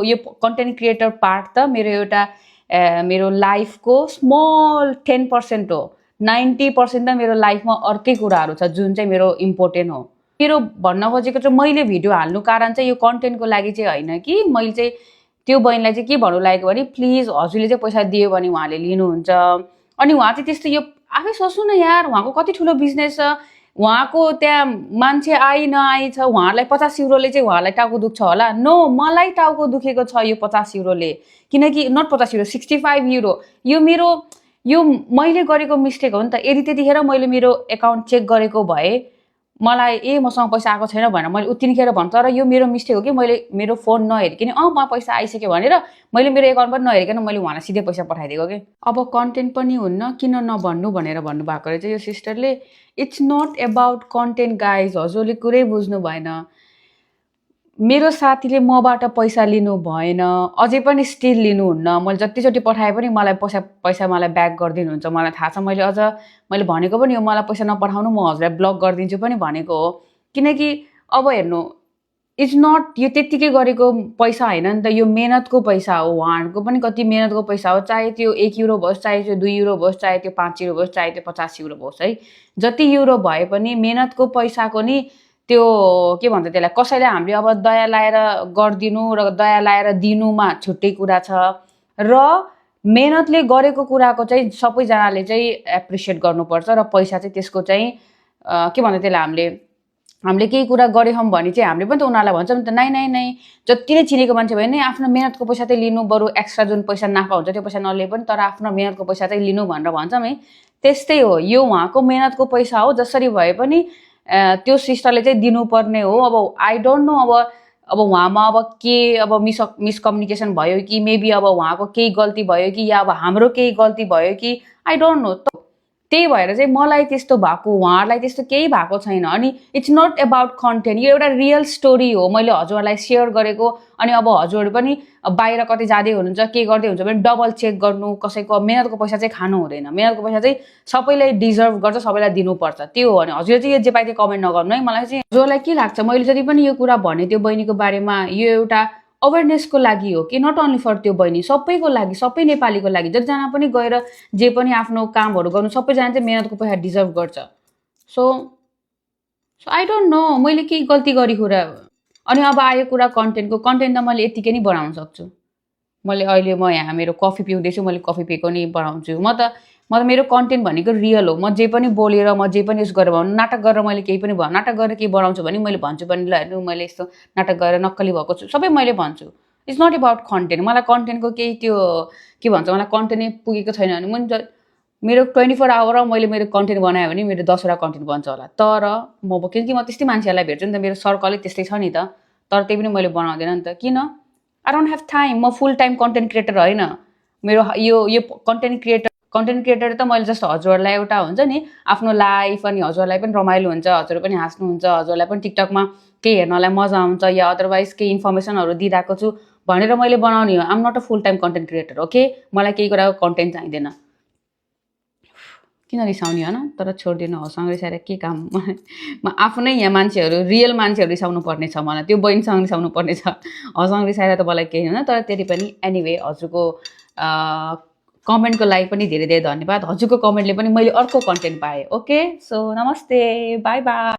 यो content creator part त मेरो एउटा मेरो लाइफको स्मल 10% हो। 90% त मेरो लाइफमा अर्कै कुराहरू छ जुन चाहिँ मेरो इम्पोर्टेन्ट हो। मेरो भन्न खोजेको चाहिँ मैले भिडियो हाल्नु कारण चाहिँ यो कन्टेन्टको लागि चाहिँ होइन कि मैले चाहिँ त्यो बहिनीलाई चाहिँ के भन्नु लागेको भने प्लिज हजुरले चाहिँ पैसा दियो भने उहाँले लिनुहुन्छ। अनि उहाँ चाहिँ त्यस्तो यो आफै सोच्नु न यार, उहाँको कति ठुलो बिजनेस छ, उहाँको त्यहाँ मान्छे आई नआई छ, उहाँहरूलाई 50 युरोले चाहिँ उहाँलाई टाउको दुख्छ होला? नो, मलाई टाउको दुखेको छ यो 50 युरोले। किनकि नट 50 युरो, 65 युरो। यो मैले गरेको मिस्टेक हो नि त। यदि त्यतिखेर मैले मेरो एकाउन्ट चेक गरेको भए मलाई मसँग पैसा आएको छैन भनेर मैले उत्तिखेर भन्छ। तर यो मेरो मिस्टेक हो कि मैले मेरो फोन नहेरिकन म पैसा आइसक्यो भनेर मैले मेरो एकाउन्ट पनि नहेरिकन मैले उहाँलाई सिधै पैसा पठाइदिएको कि। अब कन्टेन्ट पनि हुन्न किन नभन्नु भनेर भन्नुभएको रहेछ यो सिस्टरले। It's not about content guys, हजुरले कुरै बुझ्नु भएन। मेरो साथीले मबाट पैसा लिनु भएन, अझै पनि स्टिल लिनुहुन्न। मैले जतिचोटि पठाए पनि मलाई पैसा मलाई ब्याक गरिदिनुहुन्छ, मलाई थाहा छ। मैले भनेको पनि हो मलाई पैसा नपठाउनु, म हजुरलाई ब्लक गरिदिन्छु पनि भनेको हो। किनकि अब हेर्नु, इट्स नट यो त्यत्तिकै गरेको पैसा होइन नि त, यो मेहनतको पैसा हो। उहाँहरूको पनि कति मेहनतको पैसा हो। चाहे त्यो 1 युरो होस्, चाहे त्यो 2 युरो होस्, चाहे त्यो 5 युरो होस्, चाहे त्यो 50 युरो होस् है। जति युरो भए पनि मेहनतको पैसाको नि त्यो के भन्छ त्यसलाई, कसैले हामीले अब दया लाएर गरिदिनु र दया लाएर दिनुमा छुट्टै कुरा छ। र मेहनतले गरेको कुराको चाहिँ सबैजनाले चाहिँ एप्रिसिएट गर्नुपर्छ र पैसा चाहिँ त्यसको चाहिँ के भन्छ त्यसलाई, हामीले केही कुरा गरेछौँ भने चाहिँ हामीले पनि त उनीहरूलाई भन्छौँ नि त, नै जति नै चिनेको मान्छे भयो नि आफ्नो मेहनतको पैसा चाहिँ लिनु, बरु एक्स्ट्रा जुन पैसा नाफा हुन्छ त्यो पैसा नलिए पनि तर आफ्नो मेहनतको पैसा चाहिँ लिनु भनेर भन्छौँ है। त्यस्तै हो, यो उहाँको मेहनतको पैसा हो। जसरी भए पनि त्यो सिस्टरले चाहिँ दिनुपर्ने हो। अब आई डोन्ट नो अब उहाँमा अब के अब मिसकम्युनिकेसन भयो कि मेबी अब उहाँको केही गल्ती भयो कि या अब हाम्रो केही गल्ती भयो कि आई डोन्ट नो। त्यही भएर चाहिँ मलाई त्यस्तो भएको, उहाँहरूलाई त्यस्तो केही भएको छैन। अनि इट्स नट एबाउट कन्टेन्ट, यो एउटा रियल स्टोरी हो मैले हजुरहरूलाई सेयर गरेको। अनि अब हजुरहरू पनि बाहिर कतै जाँदै हुनुहुन्छ, के गर्दै हुन्छ भने डबल चेक गर्नु। कसैको मेहनतको पैसा चाहिँ खानु हुँदैन, मेहनतको पैसा चाहिँ सबैले डिजर्भ गर्छ, सबैलाई दिनुपर्छ। त्यो हो भने हजुरले चाहिँ यो जे पाए त्यो कमेन्ट नगर्नु है। मलाई चाहिँ हजुरलाई के लाग्छ, मैले जति पनि यो कुरा भने त्यो बहिनीको बारेमा, यो एउटा अवेरनेसको लागि हो कि नट ओन्ली फर त्यो बहिनी, सबैको लागि, सबै नेपालीको लागि। जतिजना पनि गएर जे पनि आफ्नो कामहरू गर्नु, सबैजना चाहिँ मेहनतको पैसा डिजर्भ गर्छ। सो आई डोन्ट नो मैले केही गल्ती गरेको कुरा। अनि अब आयो कुरा कन्टेन्टको। कन्टेन्ट त मैले यतिकै नै बनाउन सक्छु। अहिले म यहाँ मेरो कफी पिउँदैछु, मैले कफी पिएको नि बनाउँछु। म त मेरो कन्टेन्ट भनेको रियल हो। म जे पनि बोलेर, म जे पनि उस गरेर भन्नु, नाटक गरेर मैले केही पनि नाटक गरेर केही बनाउँछु भने मैले भन्छु पनि ल हेर्नु मैले यस्तो नाटक गरेर नक्कली भएको छु, सबै मैले भन्छु। It's not about content. मलाई कन्टेन्टको केही त्यो के भन्छ, मलाई कन्टेन्टै पुगेको छैन भने मैले मेरो 24 आवर मैले मेरो कन्टेन्ट बनायो भने मेरो 10वटा कन्टेन्ट बन्छ होला। तर किनकि म त्यस्तै मान्छेहरूलाई भेट्छु नि त, मेरो सर्कलै त्यस्तै छ नि त। तर त्यही पनि मैले बनाउँदैन नि त। किन? I don't have time. म फुल टाइम कन्टेन्ट क्रिएटर होइन। मेरो यो कन्टेन्ट क्रिएटर त मैले जस्तो हजुरहरूलाई एउटा हुन्छ नि आफ्नो लाइफ, अनि हजुरहरूलाई पनि रमाइलो हुन्छ, हजुरहरू पनि हाँस्नुहुन्छ, हजुरहरूलाई पनि टिकटकमा केही हेर्नलाई मजा आउँछ या अदरवाइज केही इन्फर्मेसनहरू दिइरहेको छु भनेर मैले बनाउने हो। I'm not a full time content creator, okay? मलाई केही कुराको कन्टेन्ट चाहिँदैन। किन रिसाउने होइन? तर छोडिदिनु, हसँग रिसाएर के काम? म आफ्नै यहाँ मान्छेहरू, रियल मान्छेहरू रिसाउनु पर्ने छ मलाई, त्यो बहिनीसँग रिसाउनु पर्ने छ। हसँग रिसाएर त मलाई केही हुँदैन। तर त्यति पनि एनिवे हजुरको कमेन्टको लागि पनि धेरै धेरै धन्यवाद। हजुरको कमेन्टले पनि मैले अर्को कन्टेन्ट पाएँ। ओके, सो नमस्ते, बाई बाई।